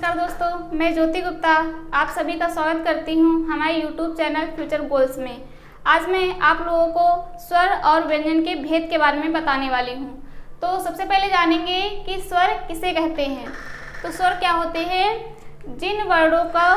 नमस्कार दोस्तों, मैं ज्योति गुप्ता आप सभी का स्वागत करती हूं हमारे YouTube चैनल फ्यूचर गोल्स में। आज मैं आप लोगों को स्वर और व्यंजन के भेद के बारे में बताने वाली हूं। तो सबसे पहले जानेंगे कि स्वर किसे कहते हैं। तो स्वर क्या होते हैं? जिन वर्णों का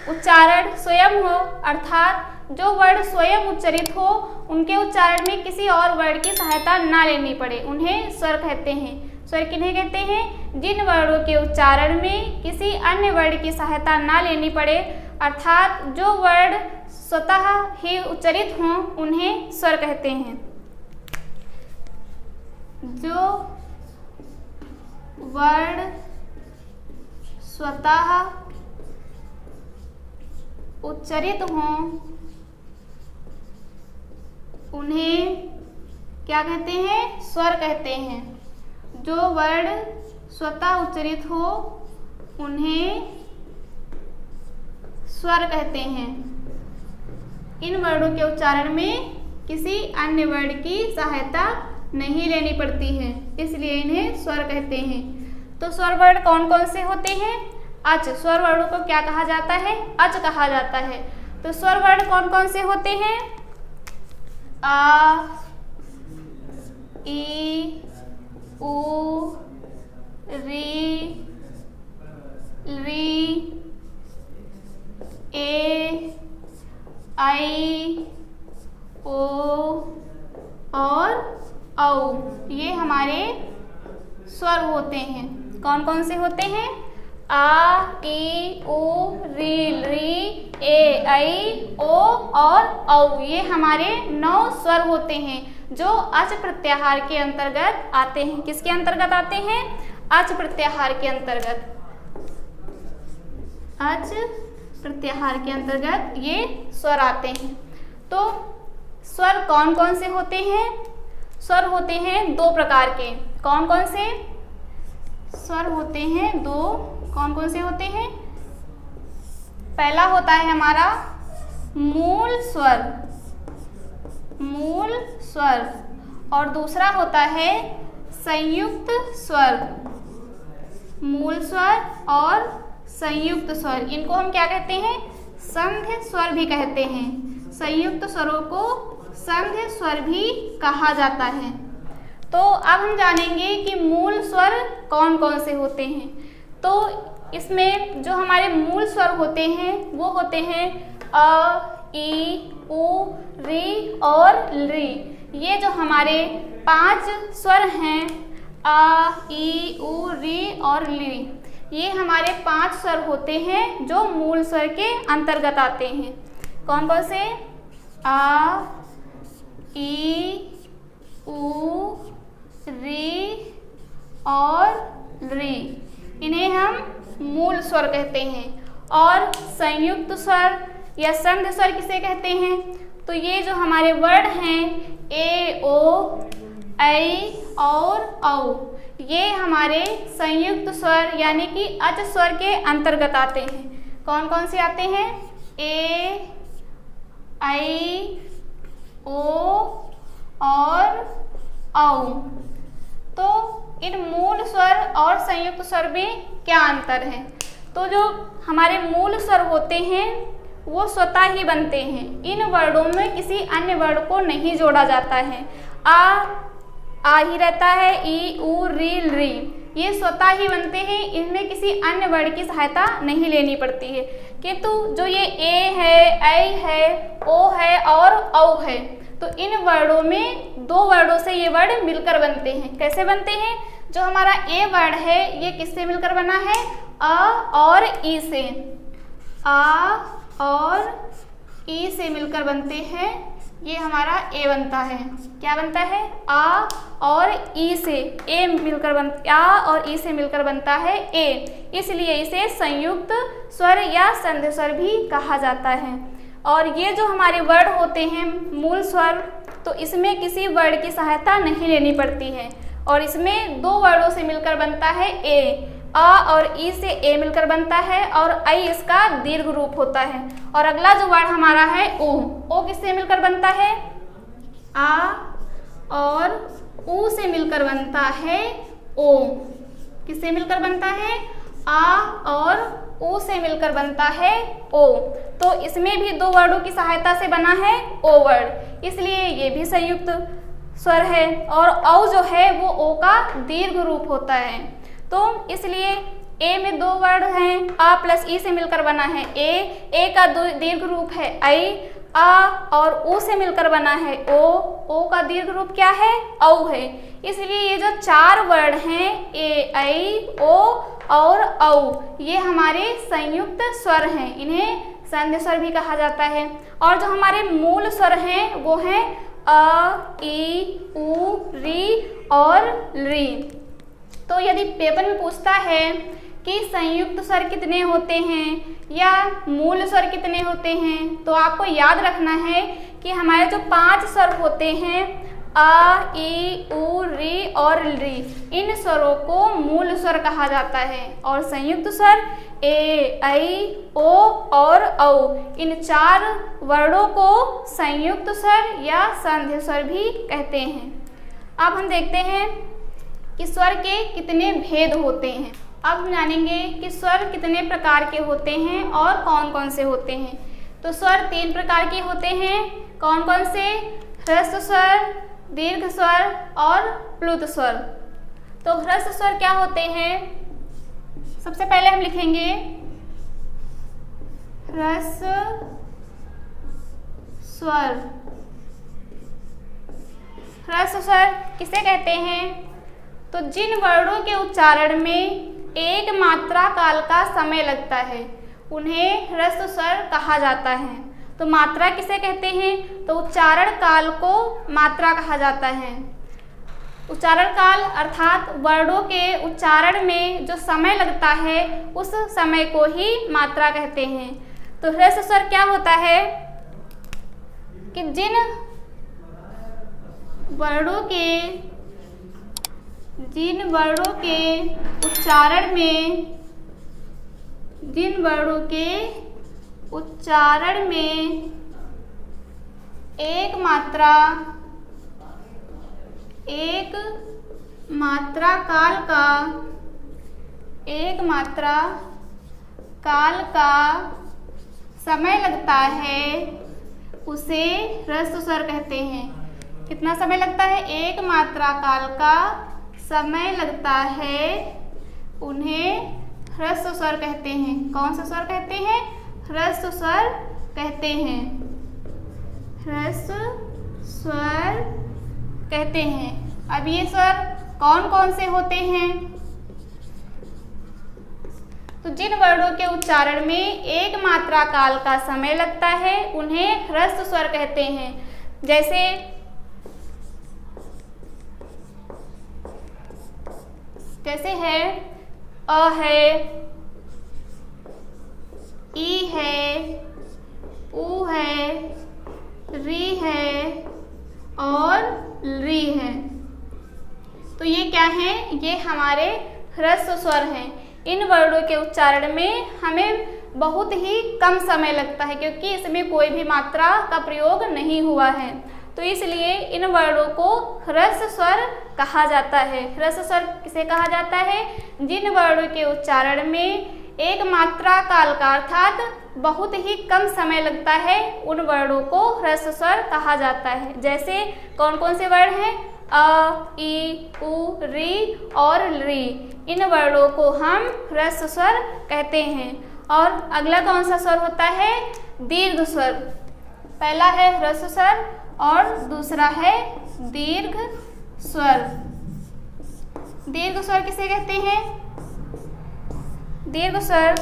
उच्चारण स्वयं हो, अर्थात जो वर्ण स्वयं उच्चरित हो, उनके उच्चारण में किसी और वर्ण की सहायता ना लेनी पड़े, उन्हें स्वर कहते हैं। स्वर किन्हें कहते हैं? जिन वर्णों के उच्चारण में किसी अन्य वर्ण की सहायता ना लेनी पड़े, अर्थात जो वर्ण स्वतः ही उच्चरित हों, उन्हें स्वर कहते हैं। जो वर्ण स्वतः उच्चरित हों, उन्हें क्या कहते हैं? स्वर कहते हैं। जो वर्ण स्वतः उच्चरित हो, उन्हें स्वर कहते हैं। इन वर्णों के उच्चारण में किसी अन्य वर्ण की सहायता नहीं लेनी पड़ती है, इसलिए इन्हें स्वर कहते हैं। तो स्वर वर्ण कौन कौन से होते हैं? अच। स्वर वर्णों को क्या कहा जाता है? अच कहा जाता है। तो स्वर वर्ण कौन कौन से होते हैं? आ, ई, उ, री, ए, आई, ओ और औ। ये हमारे स्वर होते हैं। कौन कौन से होते हैं? आ, ई, उ, री, ए, आई, ओ और औ। ये हमारे 9 स्वर होते हैं जो अच प्रत्याहार के अंतर्गत आते हैं। किसके अंतर्गत आते हैं? अच प्रत्याहार के अंतर्गत। अच प्रत्याहार के अंतर्गत ये स्वर आते हैं। तो स्वर कौन कौन से होते हैं? स्वर होते हैं 2 प्रकार के। कौन कौन से? स्वर होते हैं 2। कौन कौन से होते हैं? पहला होता है हमारा मूल स्वर, मूल स्वर, और दूसरा होता है संयुक्त स्वर। मूल स्वर और संयुक्त स्वर, इनको हम क्या कहते हैं? संध्य स्वर भी कहते हैं। संयुक्त स्वरों को संध्य स्वर भी कहा जाता है। तो अब हम जानेंगे कि मूल स्वर कौन कौन से होते हैं। तो इसमें जो हमारे मूल स्वर होते हैं वो होते हैं अ, ई, उ, री और री। ये जो हमारे 5 स्वर हैं, आ, ई, उ, री और ली, ये हमारे 5 स्वर होते हैं जो मूल स्वर के अंतर्गत आते हैं। कौन कौन से? आ, ई, उ, री और री, इन्हें हम मूल स्वर कहते हैं। और संयुक्त स्वर या संध्य स्वर किसे कहते हैं? तो ये जो हमारे वर्ण हैं ए, ओ, ऐ और औ, ये हमारे संयुक्त स्वर यानी कि अच स्वर के अंतर्गत आते हैं। कौन कौन से आते हैं? ए, ऐ, ओ और औ। तो इन मूल स्वर और संयुक्त स्वर में क्या अंतर है? तो जो हमारे मूल स्वर होते हैं वो स्वतः ही बनते हैं। इन वर्णों में किसी अन्य वर्ण को नहीं जोड़ा जाता है। आ ही रहता है, ई, उ, री, ये स्वतः ही बनते हैं। इनमें किसी अन्य वर्ण की सहायता नहीं लेनी पड़ती है। किंतु जो ये ए है, ऐ है, ओ है और औ है, तो इन वर्णों में 2 वर्णों से ये वर्ण मिलकर बनते हैं। कैसे बनते हैं? जो हमारा ए वर्ण है ये किससे मिलकर बना है? अ और ई से। आ और ई से मिलकर बनते हैं, ये हमारा ए बनता है। क्या बनता है? आ और ई से ए मिलकर आ और ई से मिलकर बनता है ए, इसलिए इसे संयुक्त स्वर या संध्य स्वर भी कहा जाता है। और ये जो हमारे वर्ण होते हैं मूल स्वर, तो इसमें किसी वर्ण की सहायता नहीं लेनी पड़ती है और इसमें 2 वर्णों से मिलकर बनता है ए। अ और ई से ए मिलकर बनता है और ऐ इसका दीर्घ रूप होता है। और अगला जो वर्ण हमारा है ओ किससे मिलकर बनता है? आ और उ से मिलकर बनता है ओ। किससे मिलकर बनता है? आ और ऊ से मिलकर बनता है ओ। तो इसमें भी दो वर्डों की सहायता से बना है ओ वर्ड, इसलिए ये भी संयुक्त स्वर है। और औ जो है वो ओ का दीर्घ रूप होता है। तो इसलिए ए में दो वर्ड हैं, आ प्लस ई से मिलकर बना है ए का दीर्घ रूप है आई, आ और ऊ से मिलकर बना है ओ का दीर्घ रूप क्या है औ है। इसलिए ये जो चार वर्ड हैं ए आई ओ और औ, ये हमारे संयुक्त स्वर हैं, इन्हें संधि स्वर भी कहा जाता है। और जो हमारे मूल स्वर हैं वो हैं अ ई उ री और री। तो यदि पेपर में पूछता है कि संयुक्त स्वर कितने होते हैं या मूल स्वर कितने होते हैं, तो आपको याद रखना है कि हमारे जो 5 स्वर होते हैं आ ई उ री और री, इन स्वरों को मूल स्वर कहा जाता है। और संयुक्त स्वर ए आई ओ और औ, इन 4 वर्णों को संयुक्त स्वर या संधि स्वर भी कहते हैं। अब हम देखते हैं कि स्वर के कितने भेद होते हैं। अब हम जानेंगे कि स्वर कितने प्रकार के होते हैं और कौन कौन से होते हैं। तो स्वर 3 प्रकार के होते हैं। कौन कौन से? ह्रस्व स्वर, दीर्घ स्वर और प्लुत स्वर। तो ह्रस्व स्वर क्या होते हैं? सबसे पहले हम लिखेंगे ह्रस्व स्वर। ह्रस्व स्वर किसे कहते हैं? तो जिन वर्णों के उच्चारण में एक मात्रा काल का समय लगता है उन्हें ह्रस्व स्वर कहा जाता है। तो मात्रा किसे कहते हैं? तो उच्चारण काल को मात्रा कहा जाता है। उच्चारण काल अर्थात वर्णों के उच्चारण में जो समय लगता है उस समय को ही मात्रा कहते हैं। तो ह्रस्व स्वर क्या होता है कि जिन वर्णों के उच्चारण में एक मात्रा काल का समय लगता है उसे ह्रस्व स्वर कहते हैं। कितना समय लगता है? एक मात्रा काल का समय लगता है, उन्हें ह्रस्व स्वर कहते हैं। कौन सा स्वर कहते हैं? ह्रस्व स्वर कहते हैं। ह्रस्व स्वर कहते हैं। अब ये स्वर कौन कौन से होते हैं? तो जिन वर्णों के उच्चारण में एक मात्रा काल का समय लगता है उन्हें ह्रस्व स्वर कहते हैं। जैसे है अ है, ई है, उ है, री है और री है। तो ये क्या है? ये हमारे ह्रस्व स्वर हैं। इन वर्णों के उच्चारण में हमें बहुत ही कम समय लगता है क्योंकि इसमें कोई भी मात्रा का प्रयोग नहीं हुआ है। तो इसलिए इन वर्णों को ह्रस्व स्वर कहा जाता है। ह्रस्व स्वर किसे कहा जाता है? जिन वर्णों के उच्चारण में एक मात्रा काल का अर्थात बहुत ही कम समय लगता है उन वर्णों को ह्रस्व स्वर कहा जाता है। जैसे कौन कौन से वर्ण हैं? अ, ई, उ, री और री। इन वर्णों को हम ह्रस्व स्वर कहते हैं। और अगला कौन सा स्वर होता है? दीर्घ स्वर। पहला है ह्रस्व स्वर और दूसरा है दीर्घ स्वर। दीर्घ स्वर किसे कहते हैं? दीर्घ स्वर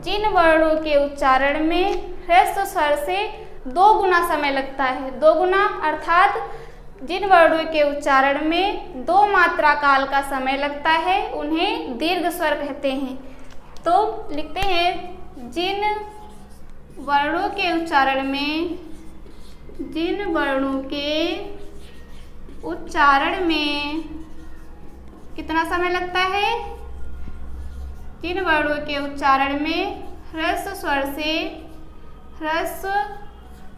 जिन वर्णों के उच्चारण में ह्रस्व स्वर से 2 गुना समय लगता है। 2 गुना अर्थात जिन वर्णों के उच्चारण में 2 मात्रा काल का समय लगता है उन्हें दीर्घ स्वर कहते हैं। तो लिखते हैं जिन वर्णों के उच्चारण में कितना समय लगता है? जिन वर्णों के उच्चारण में ह्रस्व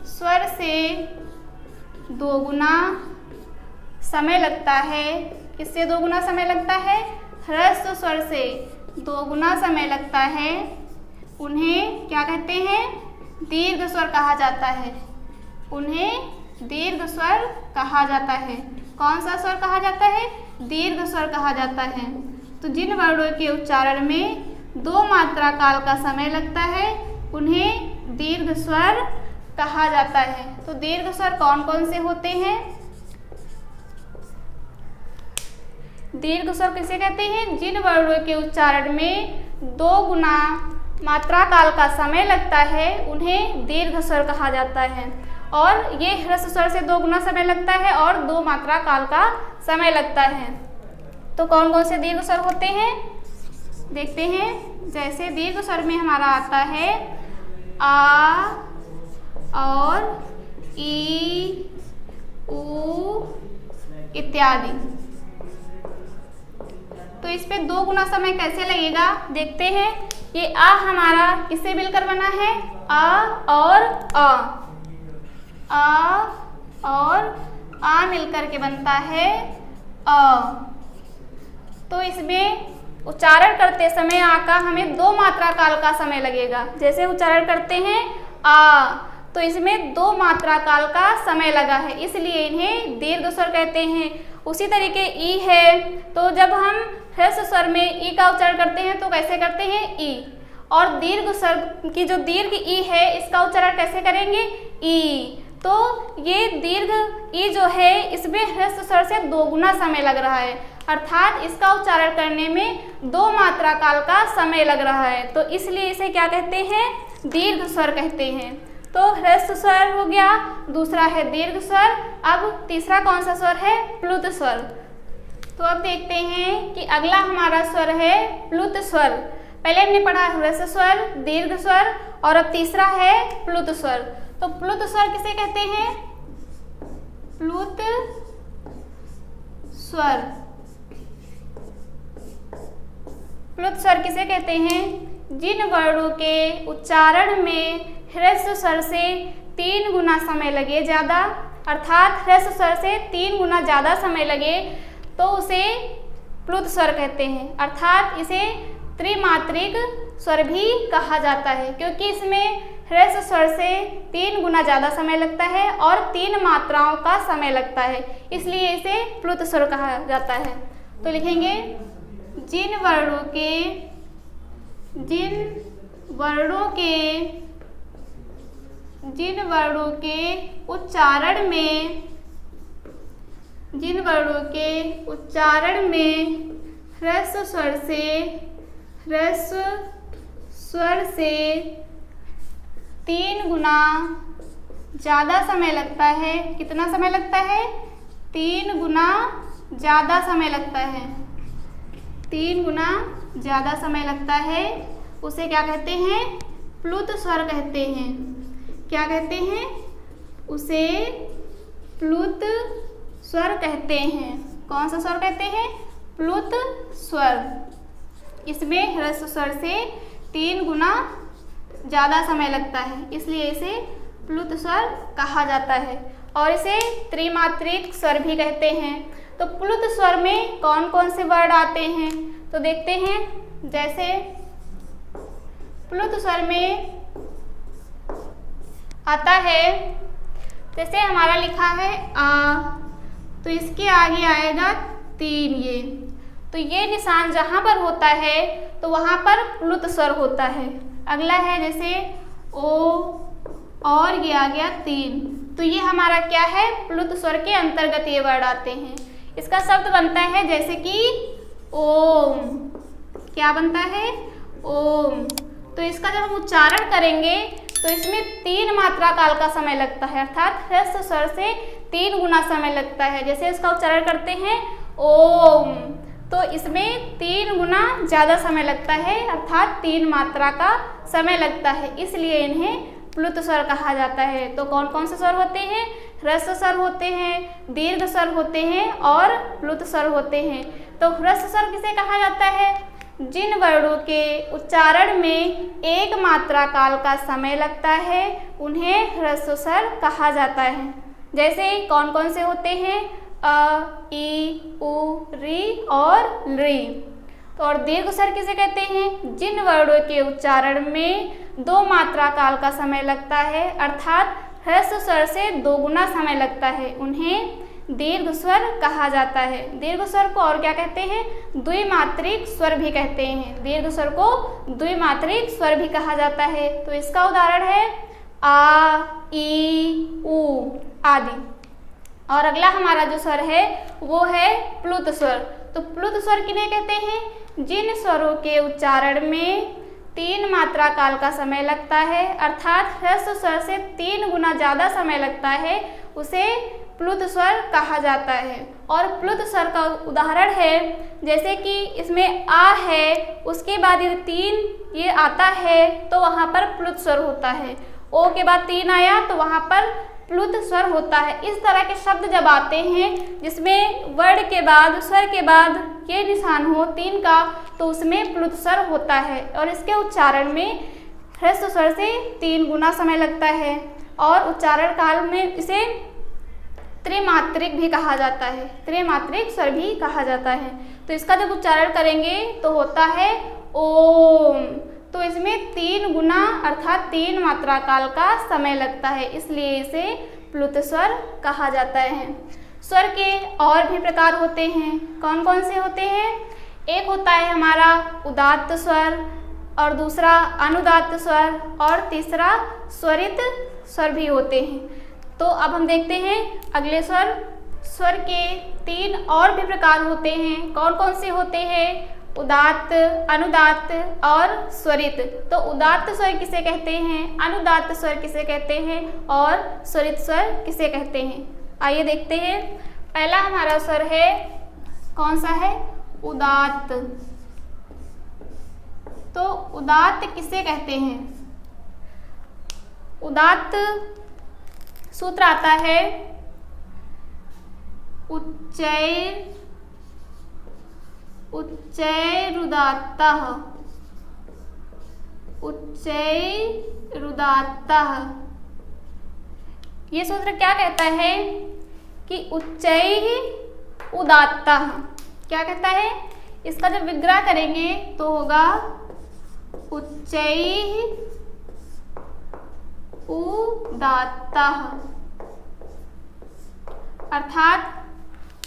स्वर से 2 गुना समय लगता है। किससे 2 गुना समय लगता है? ह्रस्व स्वर से 2 गुना समय लगता है उन्हें क्या कहते हैं? दीर्घ स्वर कहा जाता है। उन्हें दीर्घ स्वर कहा जाता है। कौन सा स्वर कहा जाता है? दीर्घ स्वर कहा जाता है। तो जिन वर्णों के उच्चारण में 2 मात्रा काल का समय लगता है उन्हें दीर्घ स्वर कहा जाता है। तो दीर्घ स्वर कौन कौन से होते हैं? दीर्घ स्वर किसे कहते हैं? जिन वर्णों के उच्चारण में 2 गुना मात्रा काल का समय लगता है उन्हें दीर्घ स्वर कहा जाता है। और ये ह्रस्व स्वर से 2 गुना समय लगता है और 2 मात्रा काल का समय लगता है। तो कौन कौन से दीर्घ स्वर होते हैं देखते हैं। जैसे दीर्घ स्वर में हमारा आता है आ और ई, ऊ इत्यादि। तो इस पे 2 गुना समय कैसे लगेगा देखते हैं। ये आ हमारा किससे मिलकर बना है? आ और अ। आ और आ मिलकर के बनता है अ। तो इसमें उच्चारण करते समय आ का हमें 2 मात्रा काल का समय लगेगा। जैसे उच्चारण करते हैं आ तो इसमें 2 मात्रा काल का समय लगा है, इसलिए इन्हें दीर्घ स्वर कहते हैं। उसी तरीके ई है, तो जब हम ह्रस्व स्वर में ई का उच्चारण करते हैं तो कैसे करते हैं? ई। और दीर्घ स्वर की जो दीर्घ ई है इसका उच्चारण कैसे करेंगे? ई। तो ये दीर्घ ई जो है इसमें ह्रस्व स्वर से 2 गुना समय लग रहा है, अर्थात इसका उच्चारण करने में 2 मात्रा काल का समय लग रहा है। तो इसलिए इसे क्या कहते हैं? दीर्घ स्वर कहते हैं। तो ह्रस्व स्वर हो गया, दूसरा है दीर्घ स्वर। अब तीसरा कौन सा स्वर है? प्लुत स्वर। तो अब देखते हैं कि अगला हमारा स्वर है प्लुत स्वर। पहले हमने पढ़ा ह्रस्व स्वर, दीर्घ स्वर और अब तीसरा है प्लुत स्वर। तो प्लुत स्वर किसे कहते हैं? प्लुत स्वर। प्लुत स्वर किसे कहते हैं? जिन वर्णों के उच्चारण में ह्रस्व स्वर से 3 गुना समय लगे ज़्यादा, अर्थात ह्रस्व स्वर से 3 गुना ज़्यादा समय लगे तो उसे प्लुत स्वर कहते हैं। अर्थात इसे त्रिमात्रिक स्वर भी कहा जाता है, क्योंकि इसमें ह्रस्व स्वर से 3 गुना ज़्यादा समय लगता है और 3 मात्राओं का समय लगता है, इसलिए इसे प्लुत स्वर कहा जाता है। तो लिखेंगे जिन वर्णों के उच्चारण में ह्रस्व स्वर से 3 गुना ज़्यादा समय लगता है। कितना समय लगता है? 3 गुना ज़्यादा समय लगता है। 3 गुना ज़्यादा समय लगता है, उसे क्या कहते हैं? प्लुत स्वर कहते हैं। क्या कहते हैं? उसे प्लुत स्वर कहते हैं। कौन सा स्वर कहते हैं? प्लुत स्वर। इसमें ह्रस्व स्वर से 3 गुना ज़्यादा समय लगता है, इसलिए इसे प्लुत स्वर कहा जाता है और इसे त्रिमात्रिक स्वर भी कहते हैं। तो प्लुत स्वर में कौन कौन से वर्ड आते हैं तो देखते हैं। जैसे प्लुत स्वर में आता है, जैसे हमारा लिखा है आ, तो इसके आगे आएगा 3 ये। तो ये निशान जहाँ पर होता है तो वहाँ पर प्लुत स्वर होता है। अगला है जैसे ओ और ये आ गया 3, तो ये हमारा क्या है? प्लुत स्वर के अंतर्गत ये वर्ड आते हैं। इसका शब्द बनता है जैसे कि ओम। क्या बनता है? ओम। तो इसका जब हम उच्चारण करेंगे तो इसमें 3 मात्रा काल का समय लगता है, अर्थात ह्रस्व स्वर से 3 गुना समय लगता है। जैसे इसका उच्चारण करते हैं ओम, तो इसमें 3 गुना ज़्यादा समय लगता है, अर्थात 3 मात्रा का समय लगता है, इसलिए इन्हें प्लुत स्वर कहा जाता है। तो कौन कौन से स्वर होते हैं? ह्रस्व स्वर होते हैं, दीर्घ स्वर होते हैं और प्लुत स्वर होते हैं। तो ह्रस्व स्वर किसे कहा जाता है? जिन वर्णों के उच्चारण में 1 मात्रा काल का समय लगता है उन्हें ह्रस्व स्वर कहा जाता है। जैसे कौन कौन से होते हैं? अ, ई, उ, री और री। तो और दीर्घ स्वर किसे कहते हैं? जिन वर्णों के उच्चारण में 2 मात्रा काल का समय लगता है, अर्थात ह्रस्व स्वर से 2 गुना समय लगता है, उन्हें दीर्घ स्वर कहा जाता है। दीर्घ स्वर को और क्या कहते हैं? द्विमात्रिक स्वर भी कहते हैं। दीर्घ स्वर को द्विमात्रिक स्वर भी कहा जाता है। तो इसका उदाहरण है आ, ई, ऊ आदि। और अगला हमारा जो स्वर है वो है प्लुत स्वर। तो प्लुत स्वर किन्हें कहते हैं? जिन स्वरों के उच्चारण में 3 मात्रा काल का समय लगता है, अर्थात ह्रस्व स्वर से 3 गुना ज़्यादा समय लगता है, उसे प्लुत स्वर कहा जाता है। और प्लुत स्वर का उदाहरण है, जैसे कि इसमें आ है, उसके बाद यदि 3 ये आता है तो वहाँ पर प्लुत स्वर होता है। ओ के बाद 3 आया तो वहाँ पर प्लुत स्वर होता है। इस तरह के शब्द जब आते हैं जिसमें वर्ण के बाद, स्वर के बाद ये निशान हो 3 का, तो उसमें प्लुत स्वर होता है और इसके उच्चारण में ह्रस्व स्वर से 3 गुना समय लगता है। और उच्चारण काल में इसे त्रिमात्रिक भी कहा जाता है, त्रिमात्रिक स्वर भी कहा जाता है। तो इसका जब उच्चारण करेंगे तो होता है ओम। तो इसमें 3 गुना अर्थात 3 मात्रा काल का समय लगता है, इसलिए इसे प्लुत स्वर कहा जाता है। स्वर के और भी प्रकार होते हैं। कौन कौन से होते हैं? एक होता है हमारा उदात्त स्वर, और दूसरा अनुदात्त स्वर, और तीसरा स्वरित स्वर भी होते हैं। तो अब हम देखते हैं अगले स्वर। स्वर के 3 और भी प्रकार होते हैं। कौन कौन से होते हैं? उदात्त, अनुदात्त और स्वरित। तो उदात्त स्वर किसे कहते हैं, अनुदात्त स्वर किसे कहते हैं और स्वरित स्वर किसे कहते हैं? आइए देखते हैं। पहला हमारा स्वर है, कौन सा है? उदात्त। तो उदात्त किसे कहते हैं? उदात्त सूत्र आता है उच्चैरुदात्तः। उच्चैरुदात्तः ये सूत्र क्या कहता है कि उच्चैः उदात्तः। क्या कहता है? इसका जब विग्रह करेंगे तो होगा उच्चैः उदात्तः, अर्थात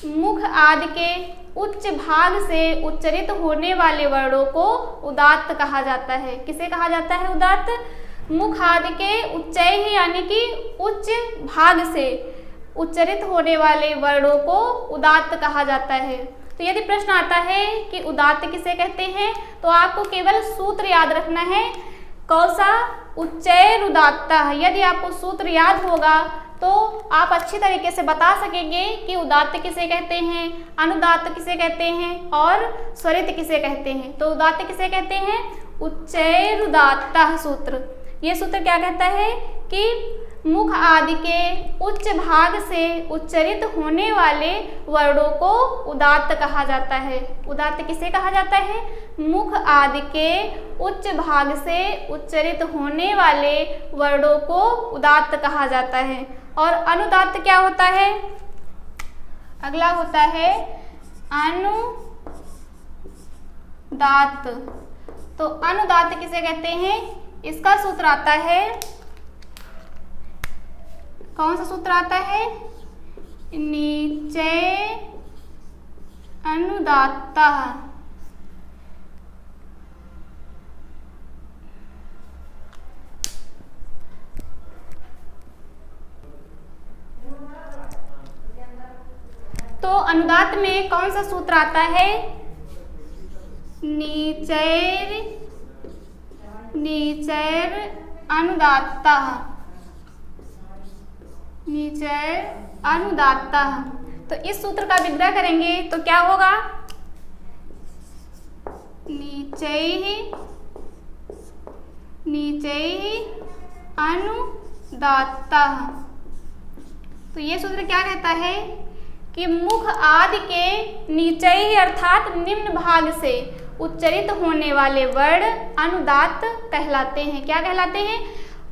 मुख आदि के उच्च भाग से उच्चरित होने वाले वर्णों को उदात्त कहा जाता है। किसे कहा जाता है उदात्त? मुख आदि के उच्चैः यानी कि उच्च भाग से उच्चरित होने वाले वर्णों को उदात्त कहा जाता है। तो यदि प्रश्न आता है कि उदात्त किसे कहते हैं, तो आपको केवल सूत्र याद रखना है। कौन सा? उच्चैरुदात्तः। यदि आपको सूत्र याद होगा तो आप अच्छी तरीके से बता सकेंगे कि उदात्त किसे कहते हैं, अनुदात्त किसे कहते हैं और स्वरित किसे कहते हैं। तो उदात्त किसे कहते हैं? उच्चैरुदात्तः सूत्र। ये सूत्र क्या कहता है कि मुख आदि के उच्च भाग से उच्चरित होने वाले वर्णों को उदात्त कहा जाता है। उदात्त किसे कहा जाता है? मुख आदि के उच्च भाग से उच्चरित होने वाले वर्णों को उदात्त कहा जाता है। और अनुदात्त क्या होता है? अगला होता है अनुदात्त। तो अनुदात्त किसे कहते हैं? इसका सूत्र आता है, कौन सा सूत्र आता है? नीचे अनुदात्तः। तो अनुदात्त में कौन सा सूत्र आता है? नीचैर अनुदात्तः। नीचैर अनुदात्तः। तो इस सूत्र का विग्रह करेंगे तो क्या होगा? नीचैः अनुदात्तः। तो ये सूत्र क्या कहता है कि मुख आदि के नीचे ही अर्थात निम्न भाग से उच्चरित होने वाले वर्ण अनुदात्त कहलाते हैं। क्या कहलाते हैं?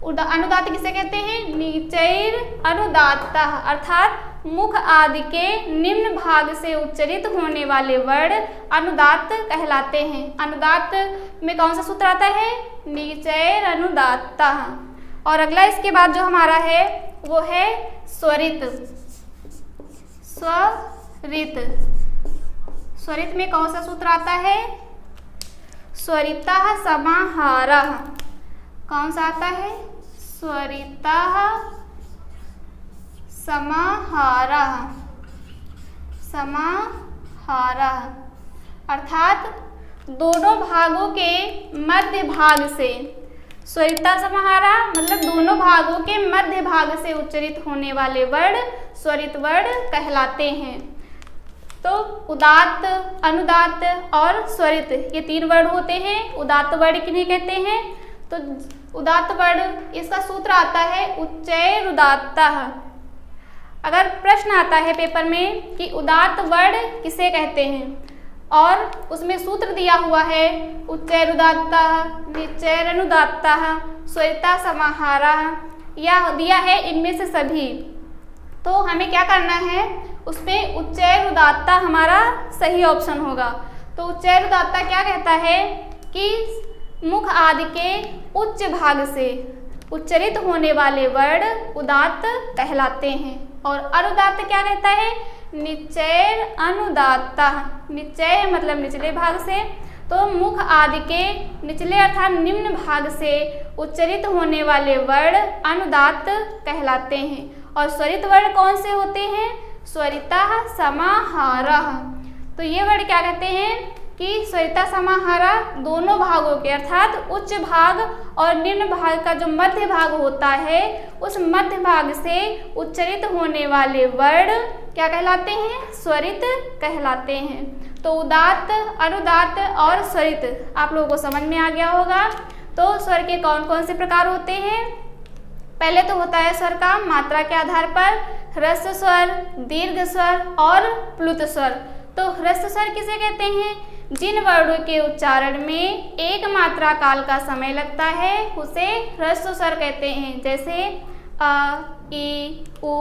अनुदात्त किसे कहते हैं? नीचैर अनुदात्तः, अर्थात मुख आदि के निम्न भाग से उच्चरित होने वाले वर्ण अनुदात्त कहलाते हैं। अनुदात्त में कौन सा सूत्र आता है? निचैर अनुदात्ता। और अगला इसके बाद जो हमारा है वो है स्वरित। स्वरित, स्वरित में कौन सा सूत्र आता है? स्वरितः समाहारः। कौन सा आता है? स्वरितः समाहारः। समाहारः अर्थात दोनों भागों के मध्य भाग से, स्वरिता समाहारा मतलब दोनों भागों के मध्य भाग से उच्चरित होने वाले वर्ण स्वरित वर्ण कहलाते हैं। तो उदात्त, अनुदात्त और स्वरित ये 3 वर्ण होते हैं। उदात्त वर्ण किन्हें कहते हैं? तो उदात्त वर्ण इसका सूत्र आता है उच्चैरुदात्तः। अगर प्रश्न आता है पेपर में कि उदात्त वर्ण किसे कहते हैं और उसमें सूत्र दिया हुआ है उच्चैरुदात्तः, निचैरनुदात्तः, स्वरिता समाहारः, या दिया है इनमें से सभी, तो हमें क्या करना है? उसमें उच्चैरुदात्ता हमारा सही ऑप्शन होगा। तो उच्चैरुदात्ता क्या कहता है कि मुख आदि के उच्च भाग से उच्चरित होने वाले वर्ण उदात्त कहलाते हैं। और अनुदात्त क्या कहता है? निचैर अनुदात्ता। निचय मतलब निचले भाग से, तो मुख आदि के निचले अर्थात निम्न भाग से उच्चरित होने वाले वर्ण अनुदात्त कहलाते हैं। और स्वरित वर्ण कौन से होते हैं? स्वरितः समाहारः। तो ये वर्ण क्या कहते हैं कि स्वरिता समाहारा दोनों भागों के अर्थात उच्च भाग और निम्न भाग का जो मध्य भाग होता है उस मध्य भाग से उच्चरित होने वाले वर्ण क्या कहलाते हैं? स्वरित कहलाते हैं। तो उदात्त, अनुदात्त और स्वरित आप लोगों को समझ में आ गया होगा। तो स्वर के कौन कौन से प्रकार होते हैं? पहले तो होता है स्वर का मात्रा के आधार पर ह्रस्व स्वर, दीर्घ स्वर और प्लुत स्वर। तो ह्रस्व स्वर किसे कहते हैं? जिन वर्णों के उच्चारण में एक मात्रा काल का समय लगता है उसे ह्रस्व स्वर कहते हैं, जैसे अ, ई, उ,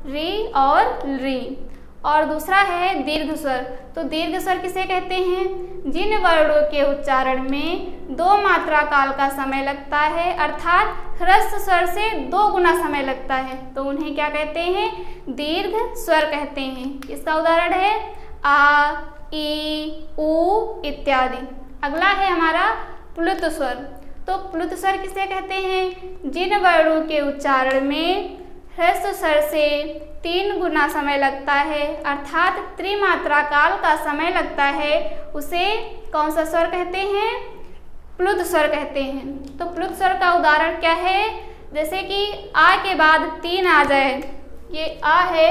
री और री। और दूसरा है दीर्घ स्वर। तो दीर्घ स्वर किसे कहते हैं? जिन वर्णों के उच्चारण में 2 मात्रा काल का समय लगता है अर्थात ह्रस्व स्वर से 2 गुना समय लगता है, तो उन्हें क्या कहते हैं? दीर्घ स्वर कहते हैं। इसका उदाहरण है आ, ई, उ इत्यादि। अगला है हमारा प्लुत स्वर। तो प्लुत स्वर किसे कहते हैं? जिन वर्णों के उच्चारण में ह्रस्व स्वर से 3 गुना समय लगता है अर्थात त्रिमात्रा काल का समय लगता है उसे कौन सा स्वर कहते हैं? प्लुत स्वर कहते हैं। तो प्लुत स्वर का उदाहरण क्या है? जैसे कि आ के बाद 3 आ जाए, ये आ है,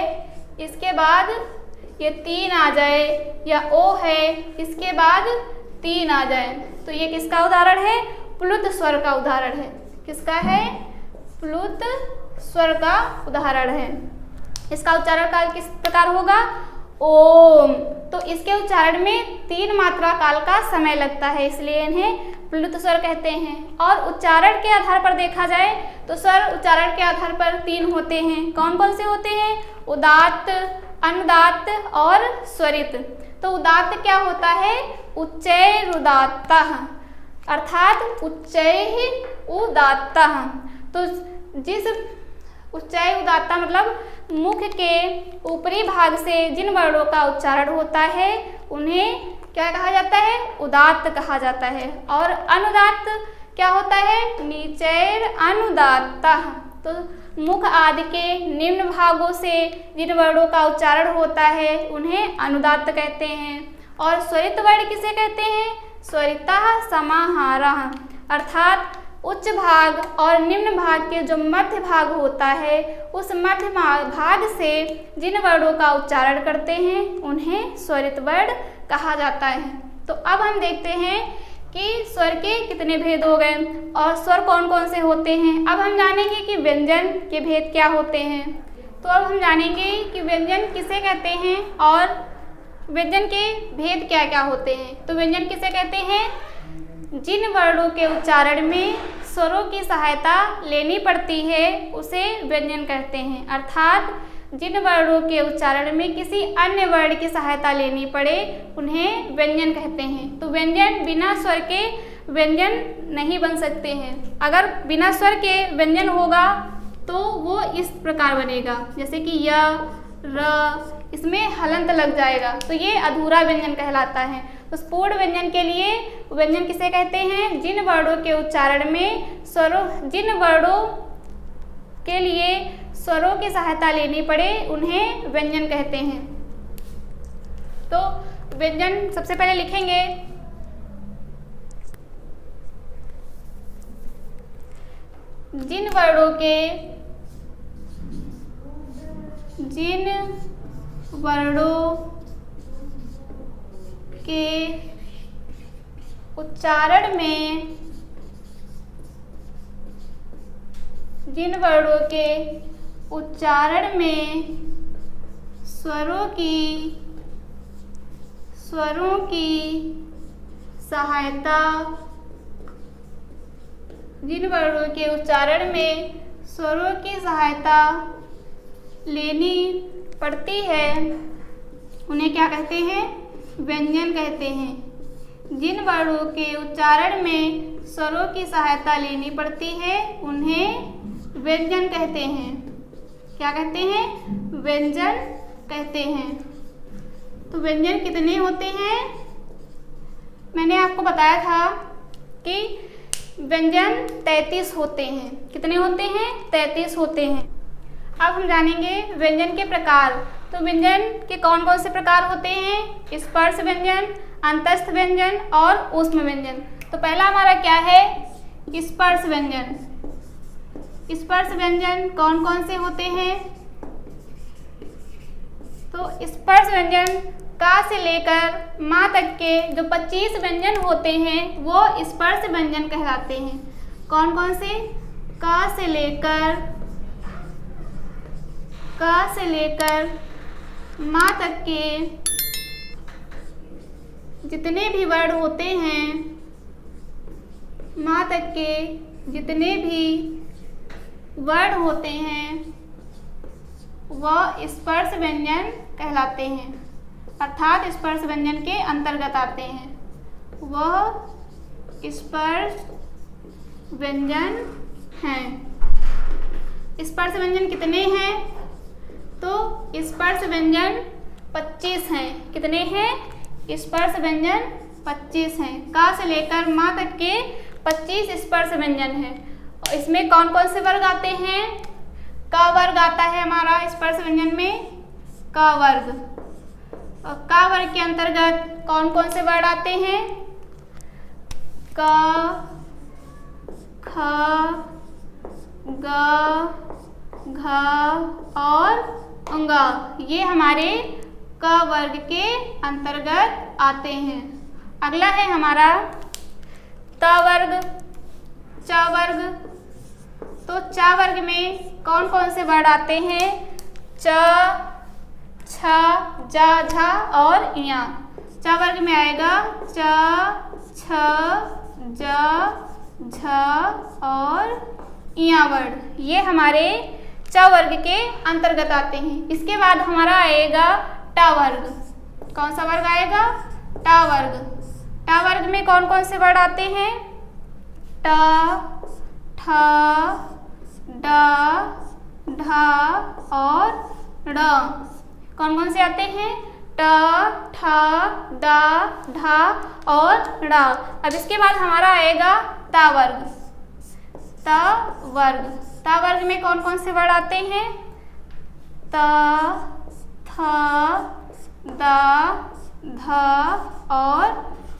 इसके बाद ये 3 आ जाए, या ओ है, इसके बाद 3 आ जाए, तो ये किसका उदाहरण है? प्लुत स्वर का उदाहरण है। किसका है? प्लुत स्वर का उदाहरण है। इसका उच्चारण काल किस प्रकार होगा? ओम। तो इसके उच्चारण में 3 मात्रा काल का समय लगता है, इसलिए इन्हें प्लुत स्वर कहते हैं। और उच्चारण के आधार पर देखा जाए तो स्वर उच्चारण के आधार पर 3 होते हैं। कौन कौन से होते हैं? उदात्त, अनुदात्त और स्वरित। तो उदात्त क्या होता है? उच्चैरुदात्तः अर्थात उच्चैः उदात्तः। तो जिस उच्चैरुदात्तः मतलब मुख के ऊपरी भाग से जिन वर्णों का उच्चारण होता है उन्हें क्या कहा जाता है? उदात्त कहा जाता है। और अनुदात्त क्या होता है? नीचैर अनुदात्तः। तो मुख आदि के निम्न भागों से जिन वर्णों का उच्चारण होता है उन्हें अनुदात्त कहते हैं। और स्वरित वर्ण किसे कहते हैं? स्वरितः समाहारः अर्थात उच्च भाग और निम्न भाग के जो मध्य भाग होता है उस मध्य भाग से जिन वर्णों का उच्चारण करते हैं उन्हें स्वरित वर्ण कहा जाता है। तो अब हम देखते हैं कि स्वर के कितने भेद हो गए और स्वर कौन कौन से होते हैं। अब हम जानेंगे कि व्यंजन के भेद क्या होते हैं। तो अब हम जानेंगे कि व्यंजन किसे कहते हैं और व्यंजन के भेद क्या क्या होते हैं। तो व्यंजन किसे कहते हैं? जिन वर्णों के उच्चारण में स्वरों की सहायता लेनी पड़ती है उसे व्यंजन कहते हैं। अर्थात जिन वर्णों के उच्चारण में किसी अन्य वर्ण की सहायता लेनी पड़े उन्हें व्यंजन कहते हैं। तो व्यंजन बिना स्वर के व्यंजन नहीं बन सकते हैं। अगर बिना स्वर के व्यंजन होगा तो वो इस प्रकार बनेगा, जैसे कि य, र, इसमें हलंत लग जाएगा, तो ये अधूरा व्यंजन कहलाता है। तो पूर्ण व्यंजन के लिए व्यंजन किसे कहते हैं? जिन वर्णों के उच्चारण में जिन वर्णों के लिए स्वरों की सहायता लेनी पड़े उन्हें व्यंजन कहते हैं। तो व्यंजन सबसे पहले लिखेंगे जिन वर्णों के उच्चारण में स्वरों की सहायता जिन वर्णों के उच्चारण में स्वरों की सहायता लेनी पड़ती है उन्हें क्या कहते हैं? व्यंजन कहते हैं। जिन वर्णों के उच्चारण में स्वरों की सहायता लेनी पड़ती है उन्हें व्यंजन कहते हैं। क्या कहते हैं? व्यंजन कहते हैं। तो व्यंजन कितने होते हैं? मैंने आपको बताया था कि व्यंजन 33 होते हैं। कितने होते हैं? 33 होते हैं। अब हम जानेंगे व्यंजन के प्रकार। तो व्यंजन के कौन कौन से प्रकार होते हैं? स्पर्श व्यंजन, अंतस्थ व्यंजन और ऊष्म व्यंजन। तो पहला हमारा क्या है? स्पर्श व्यंजन। स्पर्श व्यंजन कौन कौन से होते हैं? तो स्पर्श व्यंजन का से लेकर माँ तक के जो 25 व्यंजन होते हैं वो स्पर्श व्यंजन कहलाते हैं। कौन कौन से? का से लेकर माँ तक के जितने भी वर्ण होते हैं, माँ तक के जितने भी वर्ण होते हैं वह स्पर्श व्यंजन कहलाते हैं, अर्थात स्पर्श व्यंजन के अंतर्गत आते हैं। वह स्पर्श व्यंजन हैं। स्पर्श व्यंजन कितने हैं? तो स्पर्श व्यंजन 25 हैं। कितने हैं? स्पर्श व्यंजन 25 हैं। का से लेकर माँ तक के 25 स्पर्श व्यंजन हैं। और इसमें कौन कौन से वर्ग आते हैं? का वर्ग आता है हमारा स्पर्श व्यंजन में, का वर्ग। और का वर्ग के अंतर्गत कौन कौन से वर्ड आते हैं? क, ख, ग, घ और ङ। ये हमारे क वर्ग के अंतर्गत आते हैं। अगला है हमारा त वर्ग, च वर्ग। तो च वर्ग में कौन कौन से वर्ड आते हैं? च, छ, ज, झ और ञ। च वर्ग में आएगा च, छ, ज, झ और ञ वर्ड। ये हमारे च वर्ग के अंतर्गत आते हैं। इसके बाद हमारा आएगा ट वर्ग। कौन सा वर्ग आएगा? ट वर्ग। ट वर्ग में कौन कौन से वर्ड आते हैं? ट, ठ, ड, ढ और ड़। कौन कौन से आते हैं? ट, ठ, ड, ढ और ड़। अब इसके बाद हमारा आएगा ता वर्ग। ता वर्ग। ता वर्ग में कौन कौन से वर्ड आते हैं? त, थ, द, ध और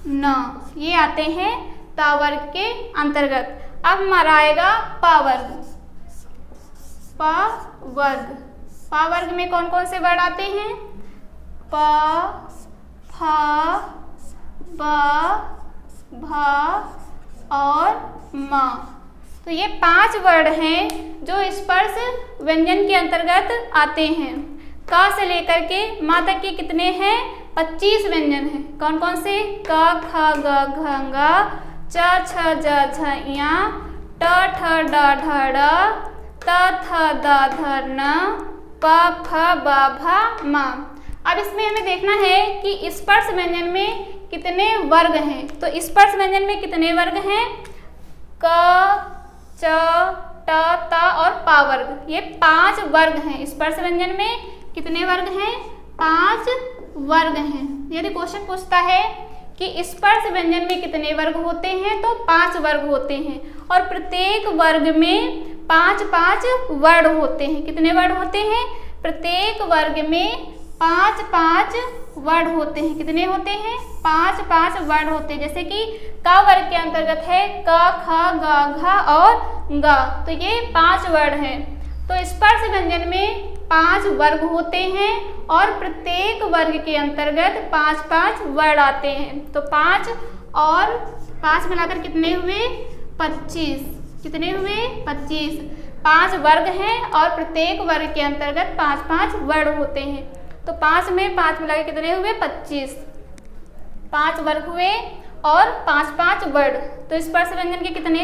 न। ये आते हैं ता वर्ग के अंतर्गत। अब हमारा आएगा प वर्ग। प वर्ग। प वर्ग में कौन कौन से वर्ड आते हैं? प, फ, ब, भ और म। तो ये 5 वर्ड हैं जो स्पर्श व्यंजन के अंतर्गत आते हैं। क से लेकर के माँ तक के कितने हैं? 25 व्यंजन हैं। कौन कौन से? क, ख, ग, घ, ङ, च, छ, ज, झ, ञ, ट, ठ, ड, ढ, ड़, त, थ, द, ध, न, प फ ब भ म। अब इसमें हमें देखना है कि स्पर्श व्यंजन में कितने वर्ग हैं। तो स्पर्श व्यंजन में कितने वर्ग हैं? क, च, ट, त और प वर्ग, ये 5 वर्ग हैं। स्पर्श व्यंजन में कितने वर्ग हैं? 5 वर्ग हैं। यदि क्वेश्चन पूछता है कि स्पर्श व्यंजन में कितने वर्ग होते हैं, तो 5 वर्ग होते हैं और प्रत्येक वर्ग में 5-5 वर्ण होते हैं। कितने वर्ण होते हैं? प्रत्येक वर्ग में 5-5 वर्ण होते हैं। कितने होते हैं? 5-5 वर्ण होते हैं। जैसे कि क वर्ग के अंतर्गत है क, ख, ग, घ और ग, तो ये 5 वर्ण हैं। तो स्पर्श व्यंजन में 5 वर्ग होते हैं और प्रत्येक वर्ग के अंतर्गत 5-5 वर्ण आते हैं। तो 5 और 5 मिलाकर कितने हुए? 25। कितने हुए? 25। 5 वर्ग हैं और प्रत्येक वर्ग के अंतर्गत 5-5 वर्ण होते हैं। तो 5 में 5 मिलाकर कितने हुए? 25। 5 वर्ग हुए और 5-5 वर्ण। तो स्पर्श व्यंजन के कितने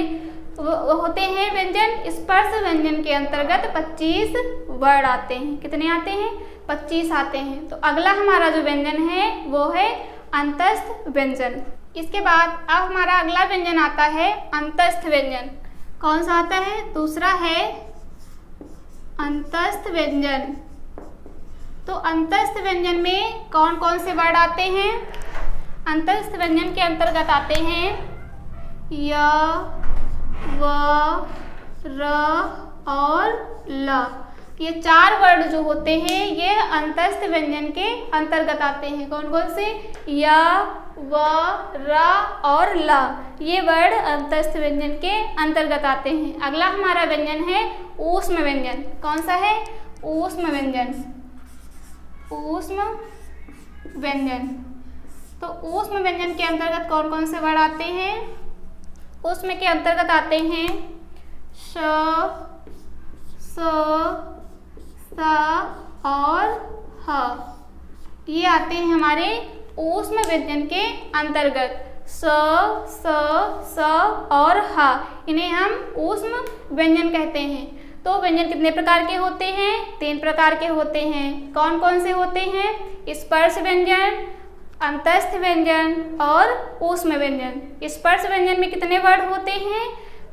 होते हैं व्यंजन? स्पर्श व्यंजन के अंतर्गत 25 वर्ण आते हैं। कितने आते हैं? 25 आते हैं। तो अगला हमारा जो व्यंजन है वो है अंतस्थ व्यंजन। इसके बाद अब हमारा अगला व्यंजन आता है अंतस्थ व्यंजन। कौन सा आता है? दूसरा है अंतस्थ व्यंजन। तो अंतस्थ व्यंजन में कौन कौन से वर्ण आते हैं? अंतस्थ व्यंजन के अंतर्गत आते हैं य, व, र और ल। ये 4 वर्ण जो होते हैं ये अंतस्थ व्यंजन के अंतर्गत आते हैं। कौन कौन से? य, व, र और ल, ये वर्ण अंतस्थ व्यंजन के अंतर्गत आते हैं। अगला हमारा व्यंजन है ऊष्म व्यंजन। कौन सा है? ऊष्म व्यंजन। ऊष्म व्यंजन। तो ऊष्म व्यंजन के अंतर्गत कौन कौन से वर्ण आते हैं? ऊष्म के अंतर्गत आते हैं श, स, स और ह। ये आते हैं हमारे ऊष्म व्यंजन के अंतर्गत। स, स और ह, इन्हें हम ऊष्म व्यंजन कहते हैं। तो व्यंजन कितने प्रकार के होते हैं? 3 प्रकार के होते हैं। कौन कौन से होते हैं? स्पर्श व्यंजन, अंतस्थ व्यंजन और ऊष्म व्यंजन। स्पर्श व्यंजन में कितने वर्ण होते हैं?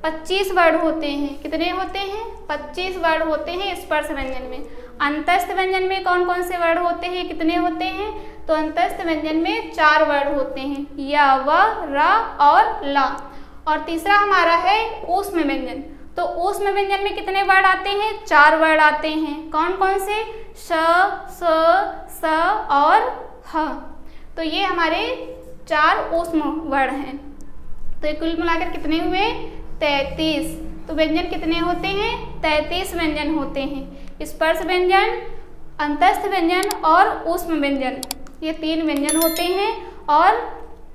25 वर्ण होते हैं। कितने होते हैं? 25 वर्ण होते हैं स्पर्श व्यंजन में। अंतस्थ व्यंजन में कौन कौन से वर्ण होते हैं? कितने होते हैं? तो अंतस्थ व्यंजन में 4 वर्ण होते हैं य, व, र और ल। और तीसरा हमारा है ऊष्म व्यंजन। तो ऊष्म व्यंजन में कितने वर्ण आते हैं? 4 वर्ण आते हैं। कौन कौन से? श, स और ह। तो ये हमारे 4 ऊष्म वर्ण हैं। तो ये कुल मिलाकर कितने हुए? 33। तो व्यंजन कितने होते हैं? 33 व्यंजन होते हैं। स्पर्श व्यंजन, अंतस्थ व्यंजन और ऊष्म व्यंजन, ये 3 व्यंजन होते हैं और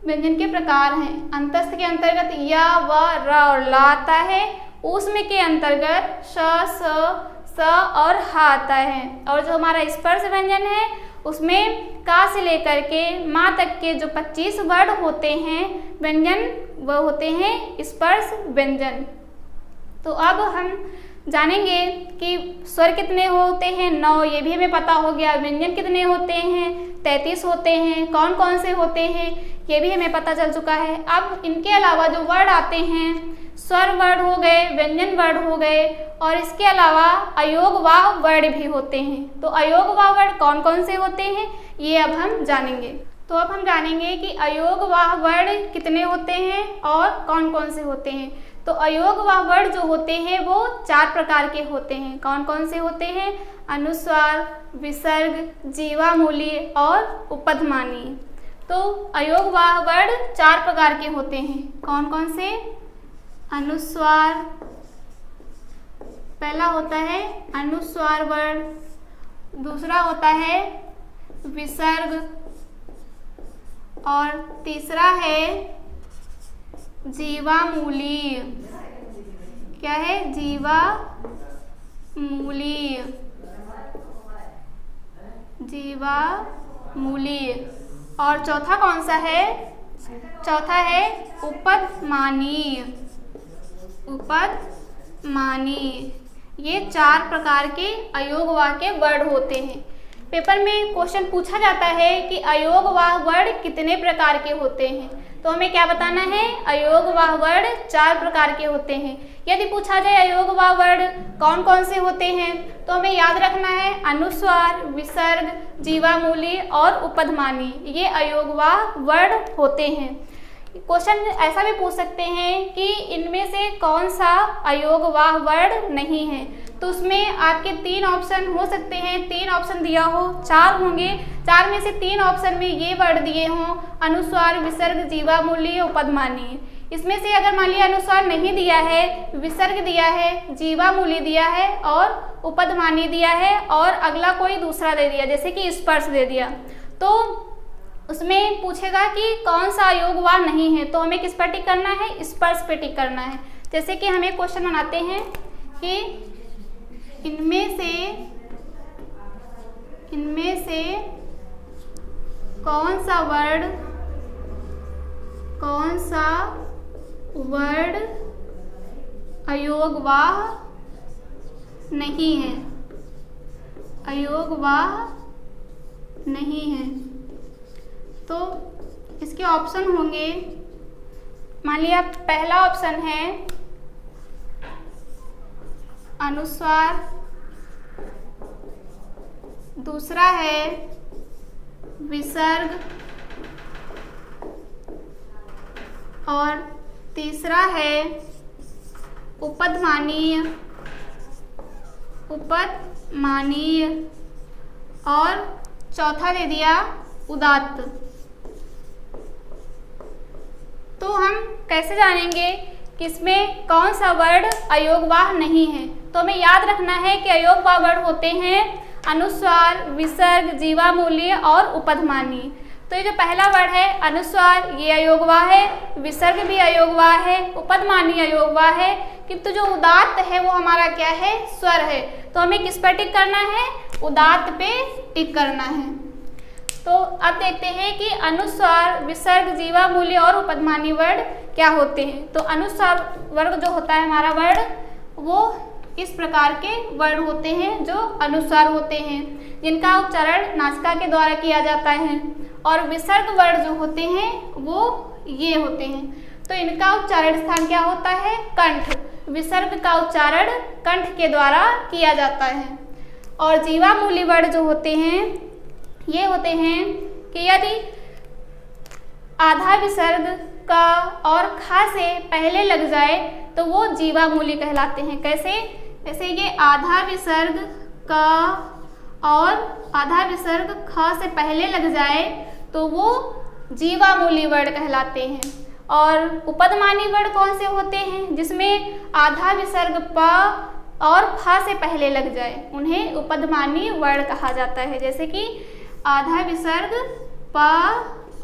व्यंजन के प्रकार हैं। अंतस्थ के अंतर्गत य, व, र और ल आता है। ऊष्म के अंतर्गत श, स और ह आता है। और जो हमारा स्पर्श व्यंजन है उसमें का से लेकर के माँ तक के जो 25 वर्ण होते हैं व्यंजन, वह होते हैं स्पर्श व्यंजन। तो अब हम जानेंगे कि स्वर कितने होते हैं? 9, ये भी हमें पता हो गया। व्यंजन कितने होते हैं? 33 होते हैं। कौन कौन से होते हैं ये भी हमें पता चल चुका है। अब इनके अलावा जो वर्ण आते हैं, स्वर वर्ण हो गए, व्यंजन वर्ण हो गए और इसके अलावा अयोगवाह वर्ण भी होते हैं। तो अयोगवाह वर्ण कौन कौन से होते हैं ये अब हम जानेंगे। तो अब हम जानेंगे कि अयोगवाह वर्ण कितने होते हैं और कौन कौन से होते हैं। तो अयोगवाह वर्ण जो होते हैं वो 4 प्रकार के होते हैं। कौन कौन से होते हैं? अनुस्वार, विसर्ग, जीवामूलीय और उपधमानीय। तो अयोगवाह वर्ण 4 प्रकार के होते हैं। कौन कौन से? अनुस्वार, पहला होता है अनुस्वार वर्ण, दूसरा होता है विसर्ग और तीसरा है जीवामूलीय। क्या है? जीवामूलीय। जीवामूलीय। और चौथा कौन सा है? चौथा है उपधमानीय। उपधमानीय। ये 4 प्रकार के अयोगवाह के वर्ड होते हैं। पेपर में क्वेश्चन पूछा जाता है कि अयोगवाह वर्ड कितने प्रकार के होते हैं, तो हमें क्या बताना है, अयोगवाह वर्ड 4 प्रकार के होते हैं। यदि पूछा जाए अयोगवाह वर्ड कौन कौन से होते हैं, तो हमें याद रखना है अनुस्वार, विसर्ग, जीवामूली और उपधमानी, ये अयोगवाह वर्ड होते हैं। क्वेश्चन ऐसा भी पूछ सकते हैं कि इनमें से कौन सा अयोगवाह वर्ड नहीं है, तो उसमें आपके 3 ऑप्शन हो सकते हैं। 3 ऑप्शन दिया हो, 4 होंगे, 4 में से 3 ऑप्शन में ये वर्ड दिए हों, अनुस्वार, विसर्ग, जीवामूली, उपधमानी। इसमें से अगर मान लिया अनुस्वार नहीं दिया है, विसर्ग दिया है, जीवामूली दिया है और उपधमानी दिया है और अगला कोई दूसरा दे दिया, जैसे कि स्पर्श दे दिया, तो उसमें पूछेगा कि कौन सा अयोगवाह नहीं है, तो हमें किस पर टिक करना है, स्पर्श पे टिक करना है। जैसे कि हमें क्वेश्चन बनाते हैं कि इनमें से कौन सा वर्ड अयोगवाह नहीं है, अयोगवाह नहीं है। तो इसके ऑप्शन होंगे, मान लिया पहला ऑप्शन है अनुस्वार, दूसरा है विसर्ग और तीसरा है उपधमानीय और चौथा दे दिया उदात्त। तो हम कैसे जानेंगे कि इसमें कौन सा वर्ड अयोगवाह नहीं है, तो हमें याद रखना है कि अयोगवाह वर्ड होते हैं अनुस्वार, विसर्ग, जीवामूली और उपधमानी। तो ये जो पहला वर्ड है अनुस्वार, ये अयोगवाह है, विसर्ग भी अयोगवाह है, उपधमानी अयोगवाह है, किंतु जो उदात्त है वो हमारा क्या है, स्वर है। तो हमें किस पर टिक करना है, उदात्त पे टिक करना है। तो अब देखते हैं कि अनुस्वार, विसर्ग, जीवामूली और उपधमानी वर्ड क्या होते हैं। तो अनुस्वार वर्ग जो होता है हमारा वर्ड, वो इस प्रकार के वर्ड होते हैं जो अनुस्वार होते हैं, जिनका उच्चारण नासिका के द्वारा किया जाता है। और विसर्ग वर्ड जो होते हैं वो ये होते हैं, तो इनका उच्चारण स्थान क्या होता है, कंठ। विसर्ग का उच्चारण कंठ के द्वारा किया जाता है। और जीवामूली वर्ड जो होते हैं ये होते हैं कि यदि आधा विसर्ग का और खा से पहले लग जाए तो वो जीवामूली कहलाते हैं। कैसे, जैसे ये आधा विसर्ग का और आधा विसर्ग ख से पहले लग जाए तो वो जीवामूली वर्ड कहलाते हैं। और उपधमानी वर्ड कौन से होते हैं, जिसमें आधा विसर्ग प और फ से पहले लग जाए, उन्हें उपधमानी वर्ड कहा जाता है। जैसे कि आधा विसर्ग प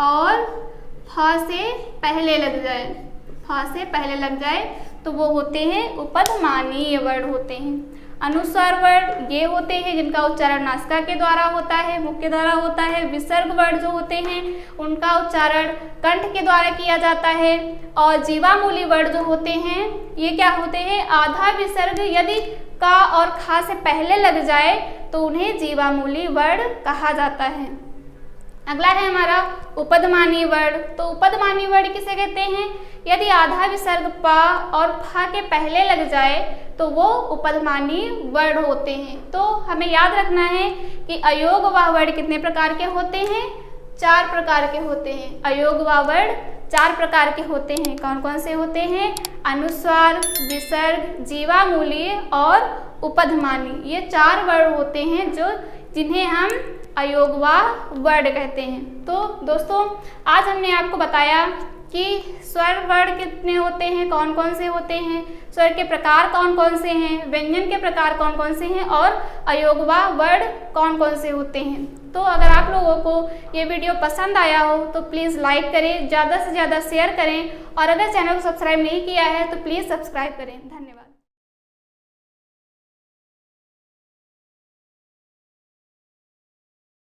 और फ से पहले लग जाए, फ से पहले लग जाए तो वो होते हैं उपधमानीय वर्ड होते हैं। अनुस्वार वर्ड ये होते हैं जिनका उच्चारण नासिका के द्वारा होता है, मुख के द्वारा होता है। विसर्ग वर्ड जो होते हैं उनका उच्चारण कंठ के द्वारा किया जाता है। और जीवामूली वर्ड जो होते हैं ये क्या होते हैं, आधा विसर्ग यदि का और खा से पहले लग जाए तो उन्हें जीवामूली वर्ड कहा जाता है। अगला है हमारा उपधमानी वर्ड। तो उपधमानी वर्ड किसे कहते हैं, यदि आधा विसर्ग पा और फा के पहले लग जाए तो वो उपधमानी वर्ड होते हैं। तो हमें याद रखना है कि अयोगवाह वर्ड कितने प्रकार के होते हैं, 4 प्रकार के होते हैं। अयोगवाह वर्ड 4 प्रकार के होते हैं। कौन कौन से होते हैं, अनुस्वार, विसर्ग, जीवामूली और उपधमानी। ये 4 वर्ड होते हैं जिन्हें हम अयोगवाह वर्ड कहते हैं। तो दोस्तों आज हमने आपको बताया कि स्वर वर्ड कितने होते हैं, कौन कौन से होते हैं, स्वर के प्रकार कौन कौन से हैं, व्यंजन के प्रकार कौन कौन से हैं और अयोगवाह वर्ड कौन कौन से होते हैं। तो अगर आप लोगों को ये वीडियो पसंद आया हो तो प्लीज़ लाइक करें, ज़्यादा से ज़्यादा शेयर करें और अगर चैनल को सब्सक्राइब नहीं किया है तो प्लीज़ सब्सक्राइब करें। धन्यवाद।